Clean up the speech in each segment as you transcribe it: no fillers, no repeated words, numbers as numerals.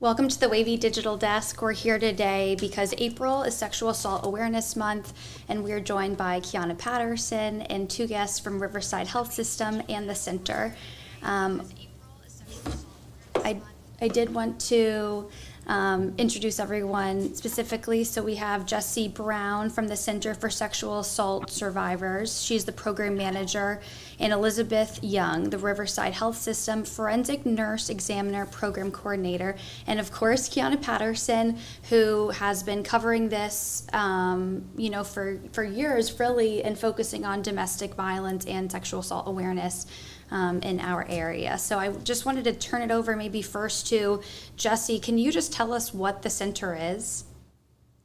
Welcome to the WAVY Digital Desk. We're here today because April is Sexual Assault Awareness Month, and we're joined by Kiana Patterson and two guests from Riverside Health System and the Center. Um, I, I did want to introduce everyone specifically. So we have Jessi Brown from the Center for Sexual Assault Survivors. She's the program manager, and Elizabeth Young, the Riverside Health System Forensic Nurse Examiner Program Coordinator, and of course Kiana Patterson, who has been covering this, for years, really, and focusing on domestic violence and sexual assault awareness in our area. So I just wanted to turn it over maybe first to Jessi. Can you just tell us what the center is?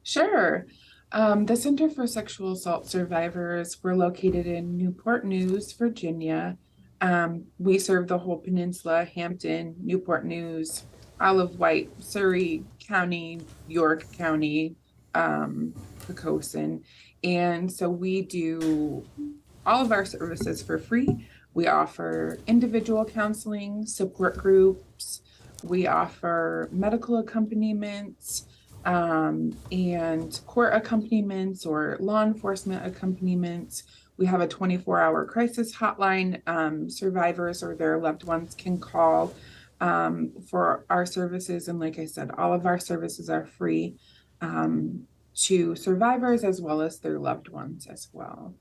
Sure. The Center for Sexual Assault Survivors, we're located in Newport News, Virginia. We serve the whole peninsula, Hampton, Newport News, Isle of Wight, Surrey County, York County, Pocosin. And so we do all of our services for free. We offer individual counseling, support groups. We offer medical accompaniments, and court accompaniments or law enforcement accompaniments. We have a 24-hour crisis hotline. Survivors or their loved ones can call for our services. And like I said, all of our services are free to survivors as well as their loved ones as well.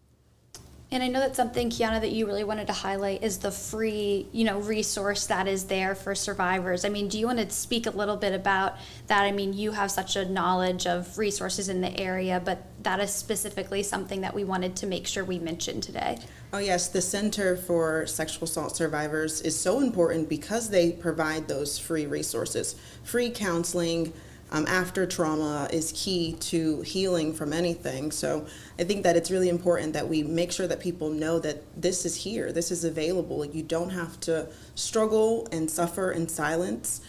And I know that's something, Kiana, that you really wanted to highlight is the free, resource that is there for survivors. I mean, do you want to speak a little bit about that? I mean, you have such a knowledge of resources in the area, but that is specifically something that we wanted to make sure we mentioned today. Oh yes, the Center for Sexual Assault Survivors is so important because they provide those free resources. Free counseling after trauma is key to healing from anything. So I think that it's really important that we make sure that people know that this is here, this is available. You don't have to struggle and suffer in silence.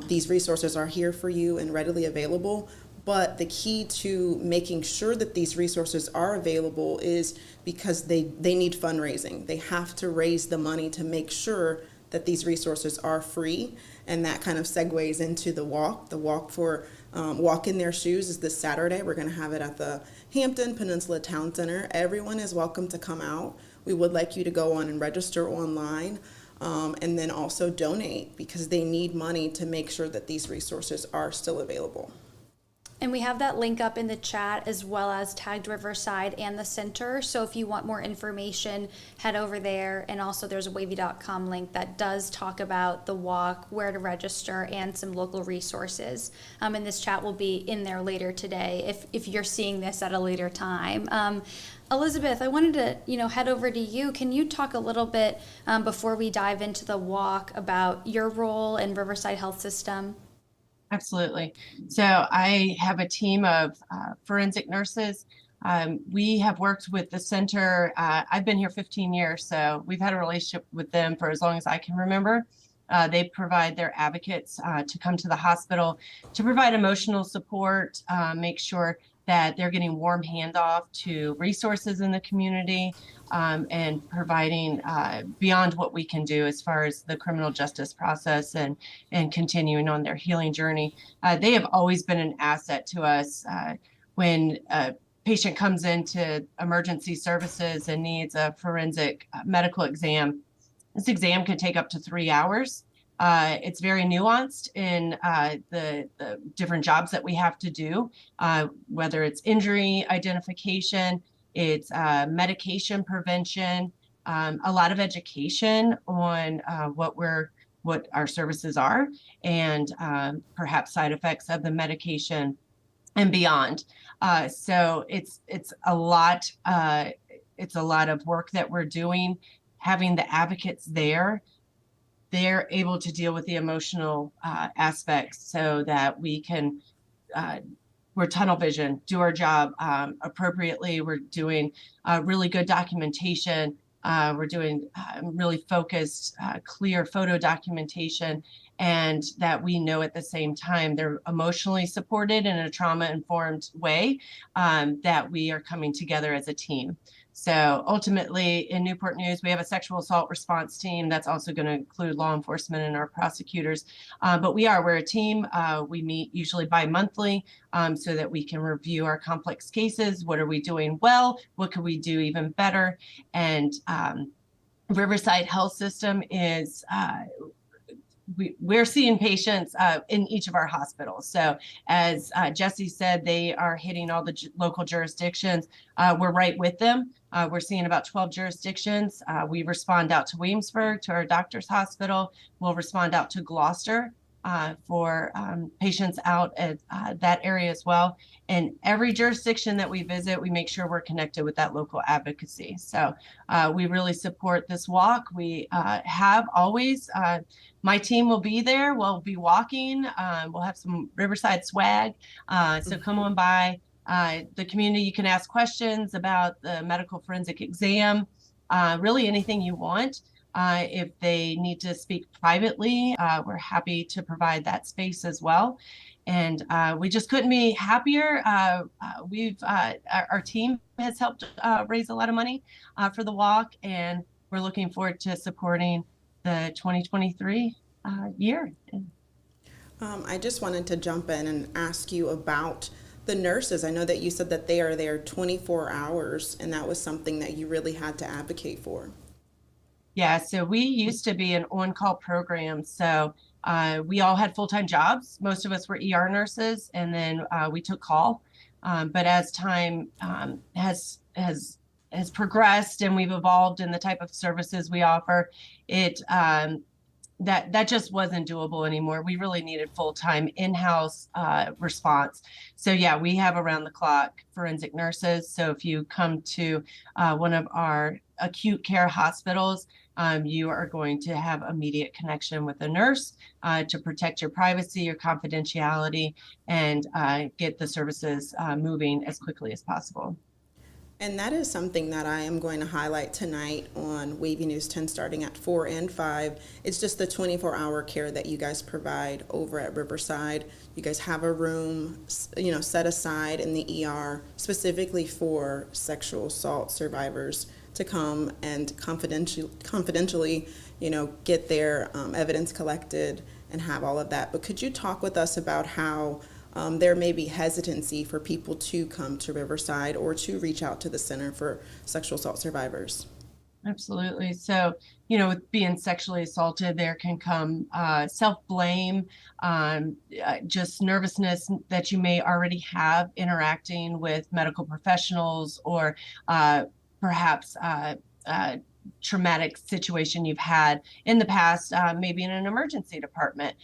These resources are here for you and readily available. But the key to making sure that these resources are available is because they need fundraising. They have to raise the money to make sure that these resources are free, and that kind of segues into the walk. The walk for Walk in Their Shoes is this Saturday. We're going to have it at the Hampton Peninsula Town Center. Everyone is welcome to come out. We would like you to go on and register online, and then also donate because they need money to make sure that these resources are still available. And we have that link up in the chat as well as tagged Riverside and the center. So if you want more information, head over there. And also there's a wavy.com link that does talk about the walk, where to register, and some local resources. And this chat will be in there later today if you're seeing this at a later time. Elizabeth, I wanted to head over to you. Can you talk a little bit before we dive into the walk about your role in Riverside Health System? Absolutely. So I have a team of forensic nurses. We have worked with the center. I've been here 15 years, so we've had a relationship with them for as long as I can remember. They provide their advocates to come to the hospital to provide emotional support, make sure that they're getting warm handoff to resources in the community, and providing beyond what we can do as far as the criminal justice process and continuing on their healing journey. They have always been an asset to us. When a patient comes into emergency services and needs a forensic medical exam, this exam can take up to 3 hours. It's very nuanced in the different jobs that we have to do, whether it's injury identification, it's medication prevention, a lot of education on what our services are, and perhaps side effects of the medication and beyond. So it's a lot. It's a lot of work that we're doing. Having the advocates there, they're able to deal with the emotional aspects so that we can, we're tunnel vision, do our job appropriately. We're doing really good documentation. We're doing really focused, clear photo documentation, and that we know at the same time they're emotionally supported in a trauma-informed way, that we are coming together as a team. So ultimately in Newport News, we have a sexual assault response team that's also going to include law enforcement and our prosecutors. But we're a team. We meet usually bi-monthly so that we can review our complex cases. What are we doing well? What could we do even better? And Riverside Health System is we're seeing patients in each of our hospitals. So as Jessi said, they are hitting all the local jurisdictions. We're right with them. We're seeing about 12 jurisdictions. We respond out to Williamsburg, to our doctor's hospital. We'll respond out to Gloucester for patients out at that area as well. And every jurisdiction that we visit, we make sure we're connected with that local advocacy. So we really support this walk. We have always, my team will be there. We'll be walking. We'll have some Riverside swag. So come on by. The community, you can ask questions about the medical forensic exam, really anything you want. If they need to speak privately, we're happy to provide that space as well. And we just couldn't be happier. Our team has helped raise a lot of money for the walk, and we're looking forward to supporting the 2023 year. I just wanted to jump in and ask you about the nurses. I know that you said that they are there 24 hours, and that was something that you really had to advocate for. Yeah, so we used to be an on-call program. So we all had full-time jobs. Most of us were ER nurses, and then we took call. But as time has progressed and we've evolved in the type of services we offer, that just wasn't doable anymore. We really needed full-time in-house response. So yeah, we have around-the-clock forensic nurses. So if you come to one of our acute care hospitals, you are going to have immediate connection with a nurse to protect your privacy, your confidentiality, and get the services moving as quickly as possible. And that is something that I am going to highlight tonight on WAVY News 10 starting at 4 and 5. It's just the 24-hour care that you guys provide over at Riverside. You guys have a room, set aside in the ER specifically for sexual assault survivors to come and confidentially, get their evidence collected and have all of that. But could you talk with us about how there may be hesitancy for people to come to Riverside or to reach out to the Center for Sexual Assault Survivors? Absolutely. So, with being sexually assaulted, there can come self-blame, just nervousness that you may already have interacting with medical professionals, or perhaps traumatic situation you've had in the past, maybe in an emergency department.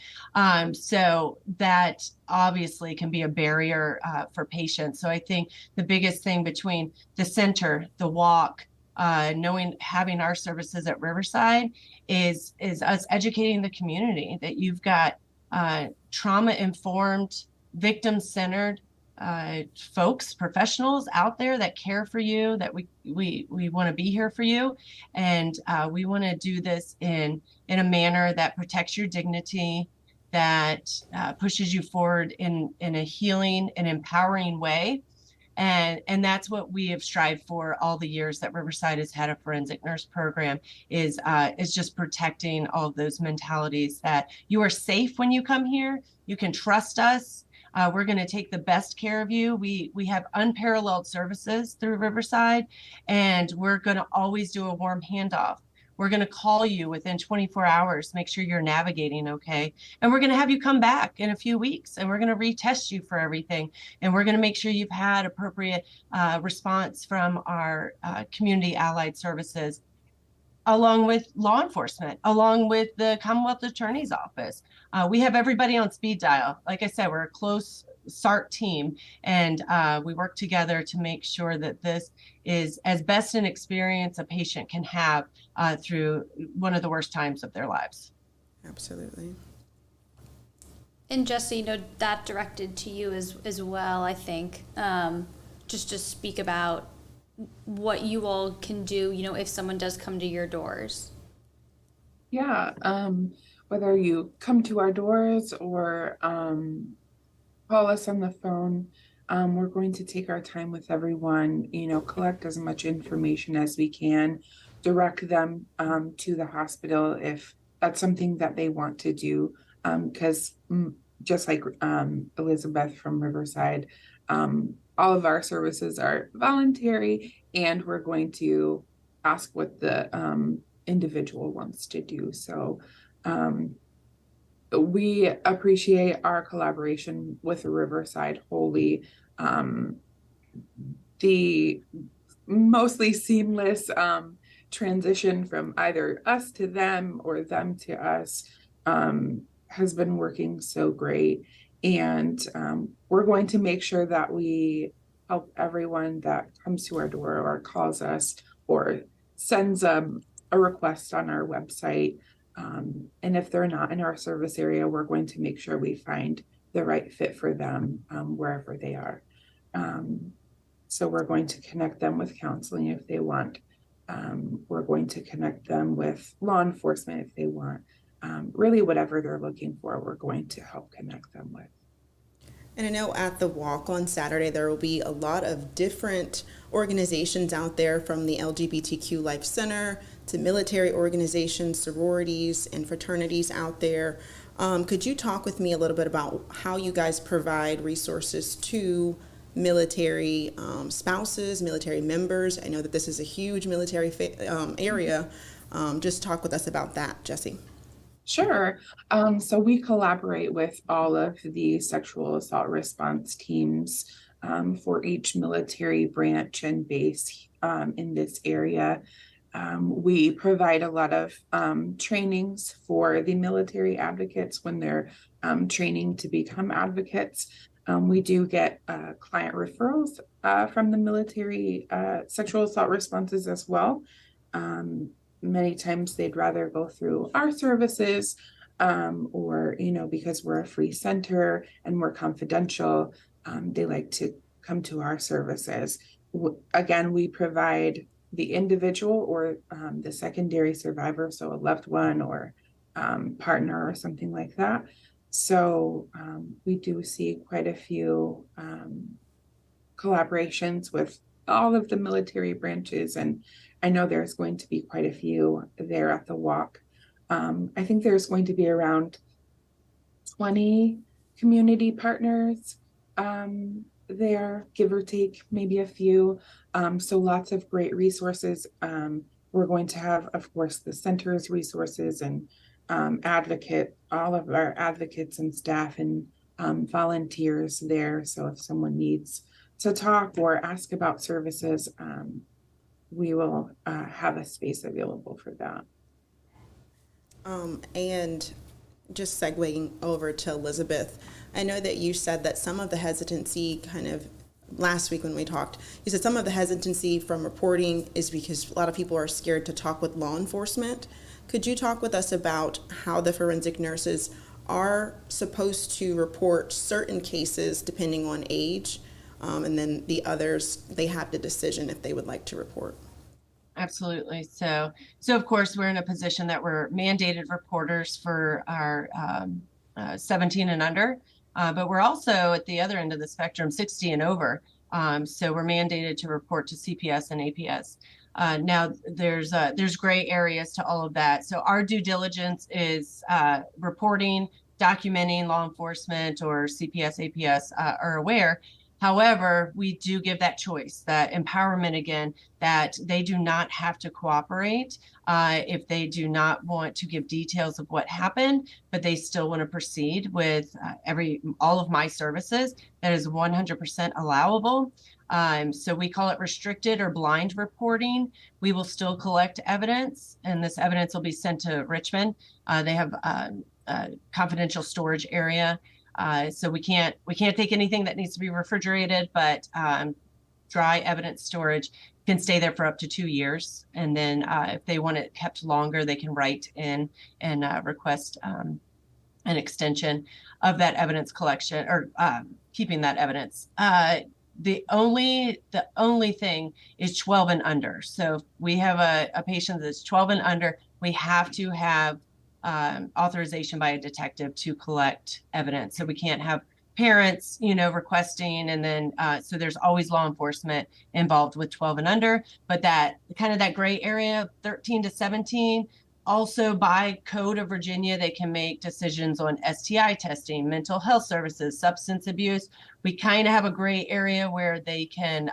So that obviously can be a barrier for patients. So I think the biggest thing between the center, the walk, having our services at Riverside is us educating the community that you've got trauma-informed, victim-centered folks, professionals out there that care for you, that we want to be here for you. And we want to do this in a manner that protects your dignity, that pushes you forward in a healing and empowering way. And that's what we have strived for all the years that Riverside has had a forensic nurse program, is just protecting all of those mentalities, that you are safe when you come here. You can trust us. We're going to take the best care of you. We have unparalleled services through Riverside, and we're going to always do a warm handoff. We're going to call you within 24 hours, make sure you're navigating okay. And we're going to have you come back in a few weeks, and we're going to retest you for everything. And we're going to make sure you've had appropriate response from our community allied services, along with law enforcement, along with the Commonwealth Attorney's Office. We have everybody on speed dial. Like I said, we're a close SART team, and we work together to make sure that this is as best an experience a patient can have through one of the worst times of their lives. Absolutely. And Jessi, that directed to you as well, I think, just to speak about what you all can do, if someone does come to your doors. Yeah. whether you come to our doors or call us on the phone. We're going to take our time with everyone, collect as much information as we can, direct them to the hospital if that's something that they want to do. Because just like Elizabeth from Riverside, all of our services are voluntary, and we're going to ask what the individual wants to do. So we appreciate our collaboration with Riverside wholly. The mostly seamless transition from either us to them or them to us has been working so great. And we're going to make sure that we help everyone that comes to our door or calls us or sends a request on our website. And if they're not in our service area, we're going to make sure we find the right fit for them wherever they are. So we're going to connect them with counseling if they want. We're going to connect them with law enforcement if they want. Really, whatever they're looking for, we're going to help connect them with. And I know at the walk on Saturday, there will be a lot of different organizations out there, from the LGBTQ Life Center to military organizations, sororities, and fraternities out there. Could you talk with me a little bit about how you guys provide resources to military spouses, military members? I know that this is a huge military area. Just talk with us about that, Jessi. Sure. So we collaborate with all of the sexual assault response teams for each military branch and base in this area. We provide a lot of trainings for the military advocates when they're training to become advocates. We do get client referrals from the military sexual assault responses as well. Many times they'd rather go through our services or, because we're a free center and we're confidential, they like to come to our services. Again, we provide the individual or the secondary survivor, so a loved one or partner or something like that. So we do see quite a few collaborations with all of the military branches, and I know there's going to be quite a few there at the walk. I think there's going to be around 20 community partners there, give or take, maybe a few. So lots of great resources. We're going to have, of course, the center's resources and all of our advocates and staff and volunteers there. So if someone needs to talk or ask about services, we will have a space available for that. And just segueing over to Elizabeth, I know that you said that some of the hesitancy last week when we talked, you said some of the hesitancy from reporting is because a lot of people are scared to talk with law enforcement. Could you talk with us about how the forensic nurses are supposed to report certain cases depending on age, and then the others, they have the decision if they would like to report? Absolutely. So of course, we're in a position that we're mandated reporters for our 17 and under, but we're also at the other end of the spectrum, 60 and over. So we're mandated to report to CPS and APS. Now there's gray areas to all of that. So our due diligence is reporting, documenting. Law enforcement or CPS, APS are aware. However, we do give that choice, that empowerment again, that they do not have to cooperate if they do not want to give details of what happened, but they still want to proceed with all of my services. That is 100% allowable. So we call it restricted or blind reporting. We will still collect evidence, and this evidence will be sent to Richmond. They have a confidential storage area. So we can't take anything that needs to be refrigerated, but dry evidence storage can stay there for up to 2 years. And then if they want it kept longer, they can write in and request an extension of that evidence collection or keeping that evidence. The only thing is 12 and under. So if we have a patient that's 12 and under, we have to have authorization by a detective to collect evidence. So we can't have parents, requesting, and then so there's always law enforcement involved with 12 and under, but that kind of that gray area, 13 to 17, also by code of Virginia, they can make decisions on STI testing, mental health services, substance abuse. We kind of have a gray area where they can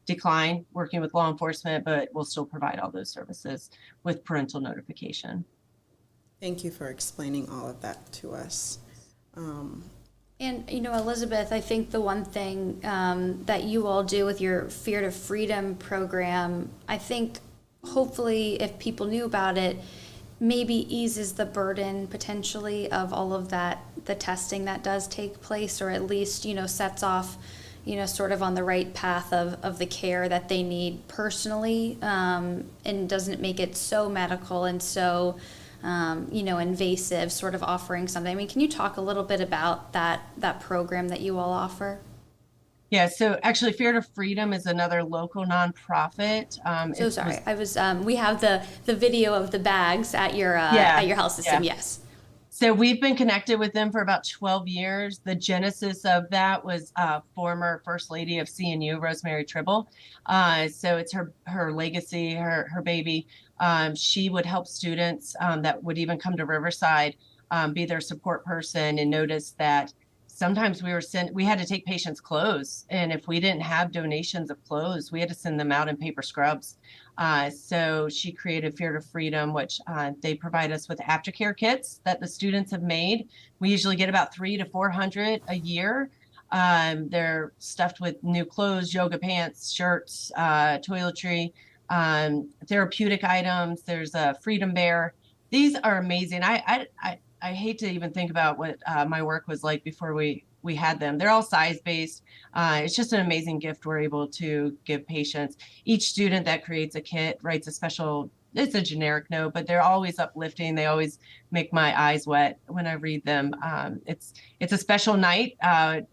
decline working with law enforcement, but we'll still provide all those services with parental notification. Thank you for explaining all of that to us. And, Elizabeth, I think the one thing that you all do with your Fear to Freedom program, I think hopefully if people knew about it, maybe eases the burden potentially of all of that, the testing that does take place, or at least, sets off, sort of on the right path of the care that they need personally, and doesn't make it so medical and so invasive, sort of offering something. I mean, can you talk a little bit about that program that you all offer? Yeah, so actually Fear to Freedom is another local nonprofit. Sorry, I was, we have the video of the bags at your health system, yeah. Yes. So we've been connected with them for about 12 years. The genesis of that was former First Lady of CNU, Rosemary Tribble. So it's her legacy, her baby. She would help students that would even come to Riverside, be their support person, and notice that sometimes we had to take patients' clothes. And if we didn't have donations of clothes, we had to send them out in paper scrubs. So she created Fear to Freedom, which they provide us with aftercare kits that the students have made. We usually get about 300 to 400 a year. They're stuffed with new clothes, yoga pants, shirts, toiletry, therapeutic items. There's a Freedom Bear. These are amazing. I hate to even think about what my work was like before we had them. They're all size-based. It's just an amazing gift we're able to give patients. Each student that creates a kit writes a special, it's a generic note, but they're always uplifting. They always make my eyes wet when I read them. It's a special night.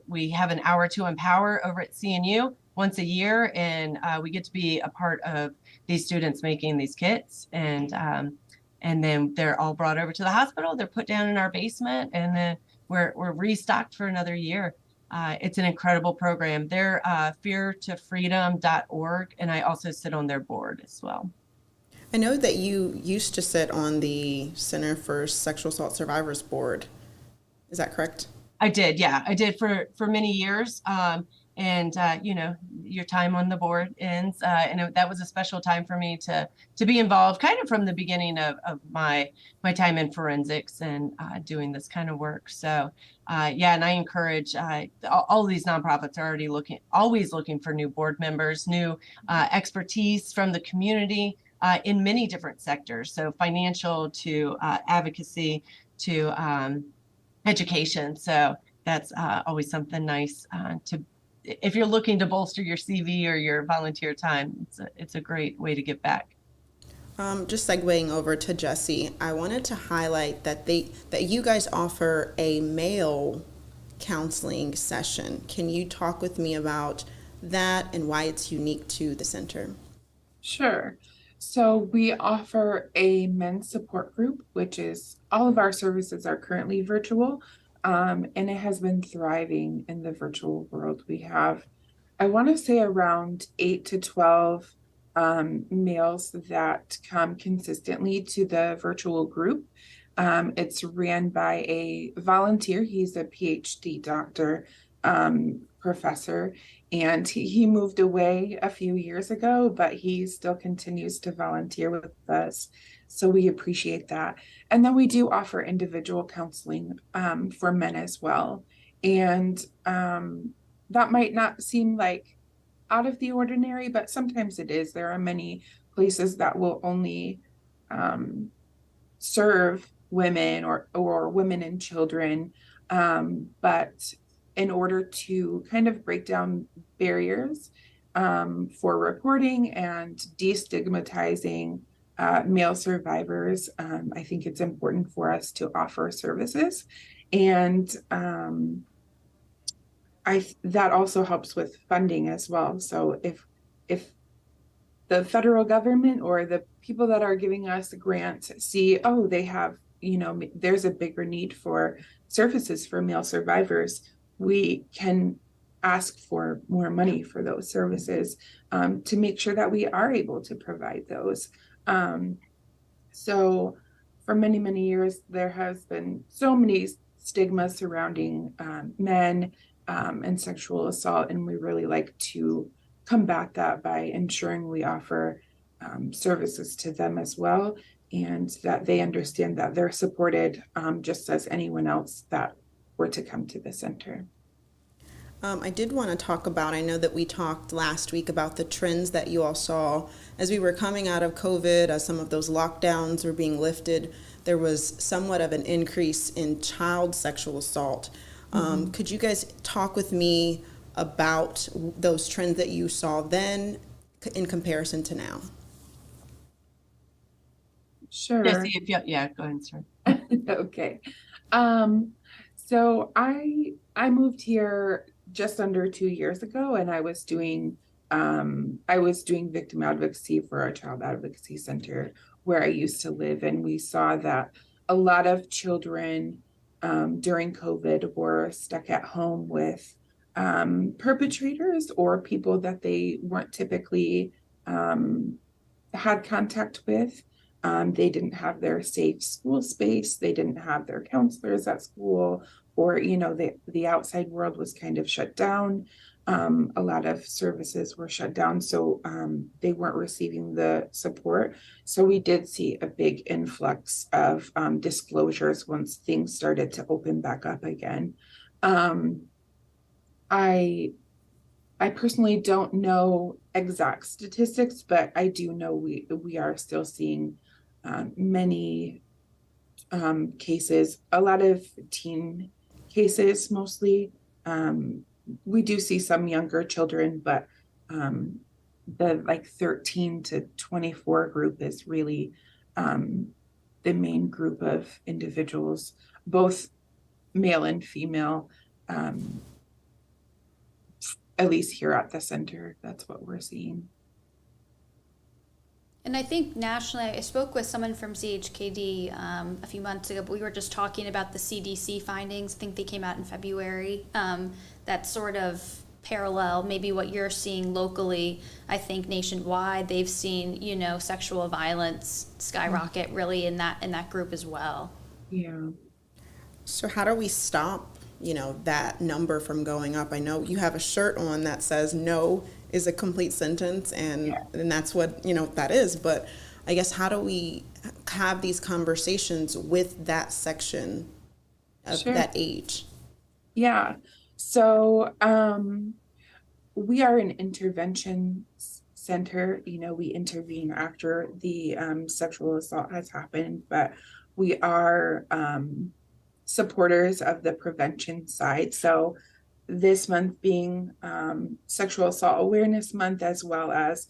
We have an hour to empower over at CNU once a year, and we get to be a part of these students making these kits. And then they're all brought over to the hospital. They're put down in our basement, and then we're restocked for another year. It's an incredible program. They're feartofreedom.org, and I also sit on their board as well. I know that you used to sit on the Center for Sexual Assault Survivors board. Is that correct? I did, yeah. I did for many years. And your time on the board ends, and that was a special time for me to be involved, kind of from the beginning of my time in forensics and doing this kind of work. So and I encourage all of these nonprofits are always looking for new board members, new expertise from the community in many different sectors. So financial to advocacy to education. So that's always something nice to. If you're looking to bolster your CV or your volunteer time, it's a great way to give back. Just segueing over to Jessi, I wanted to highlight that you guys offer a male counseling session. Can you talk with me about that and why it's unique to the center? Sure. So we offer a men's support group, which is all of our services are currently virtual. And it has been thriving in the virtual world. We have, I want to say, around 8 to 12 males that come consistently to the virtual group. It's ran by a volunteer. He's a PhD doctor, professor, and he moved away a few years ago, but he still continues to volunteer with us. So we appreciate that. And then we do offer individual counseling for men as well. And that might not seem like out of the ordinary, but sometimes it is. There are many places that will only serve women or women and children. But in order to kind of break down barriers for reporting and destigmatizing male survivors, I think it's important for us to offer services, and that also helps with funding as well. So if the federal government or the people that are giving us the grants see, oh, they have there's a bigger need for services for male survivors, we can ask for more money for those services, to make sure that we are able to provide those. So for many, many years, there has been so many stigmas surrounding men and sexual assault, and we really like to combat that by ensuring we offer services to them as well, and that they understand that they're supported, just as anyone else that were to come to the center. I did want to talk about, I know that we talked last week about the trends that you all saw as we were coming out of COVID, as some of those lockdowns were being lifted. There was somewhat of an increase in child sexual assault. Could you guys talk with me about those trends that you saw then in comparison to now? Sure. Jessi, yeah, go ahead, sir. Okay. So I moved here just under 2 years ago, and I was doing victim advocacy for a child advocacy center where I used to live, and we saw that a lot of children during COVID were stuck at home with perpetrators or people that they weren't typically had contact with. They didn't have their safe school space. They didn't have their counselors at school, or, the outside world was kind of shut down. A lot of services were shut down, so they weren't receiving the support. So we did see a big influx of disclosures once things started to open back up again. I personally don't know exact statistics, but I do know we are still seeing many cases, a lot of teen cases mostly. We do see some younger children, but the 13 to 24 group is really the main group of individuals, both male and female. At least here at the center, that's what we're seeing. And I think nationally, I spoke with someone from CHKD a few months ago, but we were just talking about the CDC findings. I think they came out in February. That sort of parallel, maybe what you're seeing locally. I think nationwide, they've seen, sexual violence skyrocket really in that group as well. Yeah. So how do we stop, that number from going up? I know you have a shirt on that says no is a complete sentence, and that's what, that is. But I guess, how do we have these conversations with that section of that age? Yeah. So we are an intervention center. We intervene after the sexual assault has happened, but we are supporters of the prevention side. So this month being Sexual Assault Awareness Month, as well as,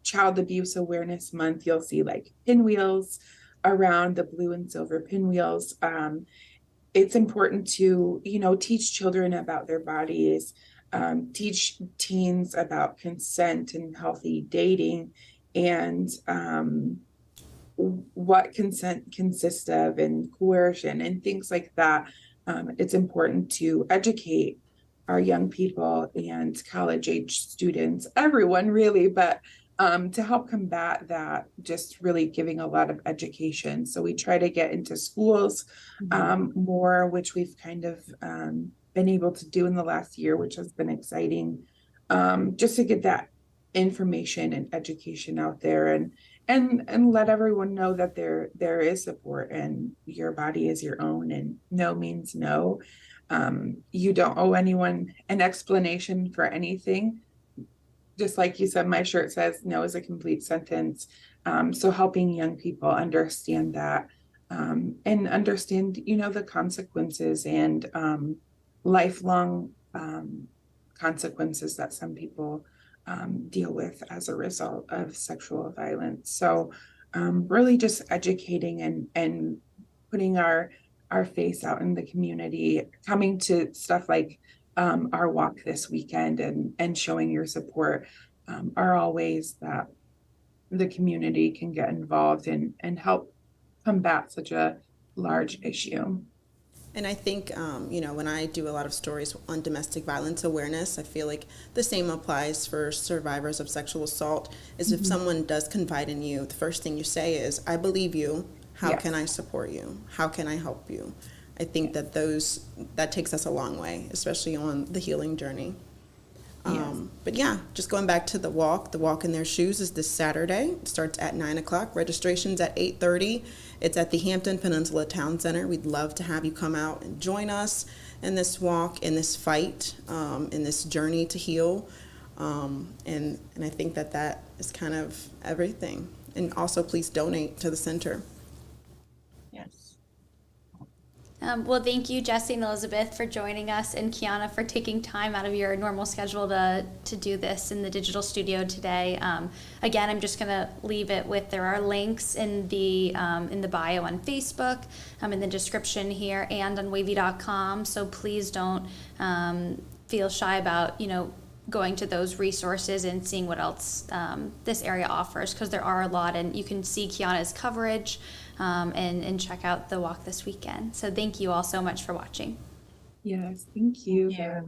Child Abuse Awareness Month, you'll see pinwheels around, the blue and silver pinwheels. It's important to, teach children about their bodies, teach teens about consent and healthy dating, and what consent consists of, and coercion and things like that. It's important to educate our young people and college age students, everyone really, but to help combat that, just really giving a lot of education. So we try to get into schools more, which we've kind of been able to do in the last year, which has been exciting, just to get that information and education out there, and let everyone know that there is support, and your body is your own, and no means no. You don't owe anyone an explanation for anything. Just like you said, my shirt says no is a complete sentence. So helping young people understand that, and understand, the consequences and lifelong consequences that some people deal with as a result of sexual violence. So really just educating and putting our face out in the community, coming to stuff like our walk this weekend, and showing your support are all ways that the community can get involved and help combat such a large issue. And I think, when I do a lot of stories on domestic violence awareness, I feel like the same applies for survivors of sexual assault, is if someone does confide in you, the first thing you say is, I believe you. How Yes. can I support you? How can I help you? I think that takes us a long way, especially on the healing journey. But yeah, just going back to the walk in their shoes is this Saturday. It starts at 9 o'clock. Registration's at 8:30. It's at the Hampton Peninsula Town Center. We'd love to have you come out and join us in this walk, in this fight, in this journey to heal. And I think that is kind of everything. And also, please donate to the center. Yes. Well, thank you, Jessi and Elizabeth, for joining us, and Kiana for taking time out of your normal schedule to do this in the digital studio today. Again, I'm just going to leave it with, there are links in the bio on Facebook, in the description here, and on WAVY.com. So please don't feel shy about going to those resources and seeing what else this area offers, because there are a lot, and you can see Kiana's coverage and check out the walk this weekend. So thank you all so much for watching. Yes, thank you. Yeah.